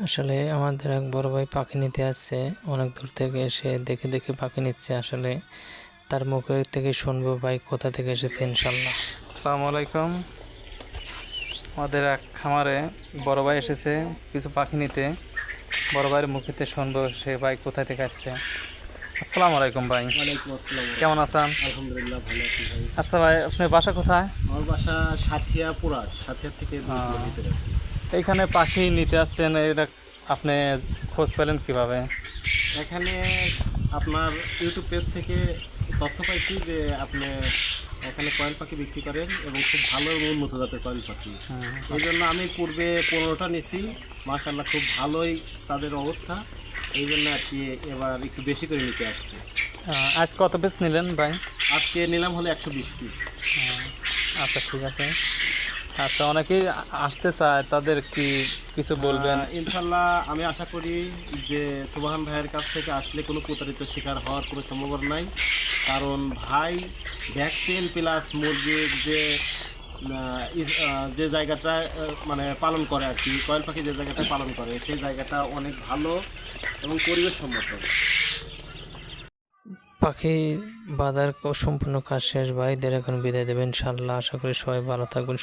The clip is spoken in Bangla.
আসলে আমাদের এক বড় ভাই পাখি নিতে আসছে, অনেক দূর থেকে এসে দেখে দেখে পাখি নিচ্ছে। আসলে তার মুখের থেকে শুনবো ভাই কোথা থেকে এসেছে ইনশাল্লাহ। আসসালামু আলাইকুম। আমাদের এক খামারে বড় ভাই এসেছে কিছু পাখি নিতে। বড় ভাইয়ের মুখেতে শুনবো সে ভাই কোথা থেকে আসছে। আসসালামু আলাইকুম ভাই, ওয়ালাইকুম আসসালাম। কেমন আছেন? আলহামদুলিল্লাহ ভালো আছি ভাই। আচ্ছা ভাই, আপনার বাসা কোথায়? আমার বাসা সাথিয়া পুরাট, সাথিয়া থেকে 2 কিলো ভিতরে। এইখানে পাখি নিতে আসছেন, এটা আপনি খোঁজ পেলেন কিভাবে? এখানে আপনার ইউটিউব পেজ থেকে তথ্য পাইছি যে আপনি এখানে কয়েল পাখি বিক্রি করেন এবং খুব ভালো এবং উন্নত জাতের কয়েল পাখি। এই জন্য আমি পূর্বে 15টা নিছি, মাশাআল্লাহ খুব ভালোই তাদের অবস্থা। এই জন্য আর কি এবার একটু বেশি করে নিতে আসছে। আজ কত পিস নিলেন ভাই? আজকে নিলাম হলো 120 পিস। আচ্ছা ঠিক আছে। আচ্ছা, অনেকেই আসতে চায়, তাদের কি কিছু বলবেন? ইনশাল্লাহ আমি আশা করি যে সুবহান ভাইয়ের কাছ থেকে আসলে কোনো প্রতারিত শিকার হওয়ার কোনো সম্ভাবনা নাই। কারণ ভাই ভ্যাকসিন প্লাস মুরগির যে জায়গাটা মানে পালন করে আর কি, কয়েল পাখি যে জায়গাটা পালন করে সেই জায়গাটা অনেক ভালো এবং পরিবেশসম্মত। পাখি বাঁধার সম্পূর্ণ কাজ শেষ, ভাইদের এখন বিদায় দেবেন ইনশাল্লাহ। আশা করি সবাই ভালো থাকবেন।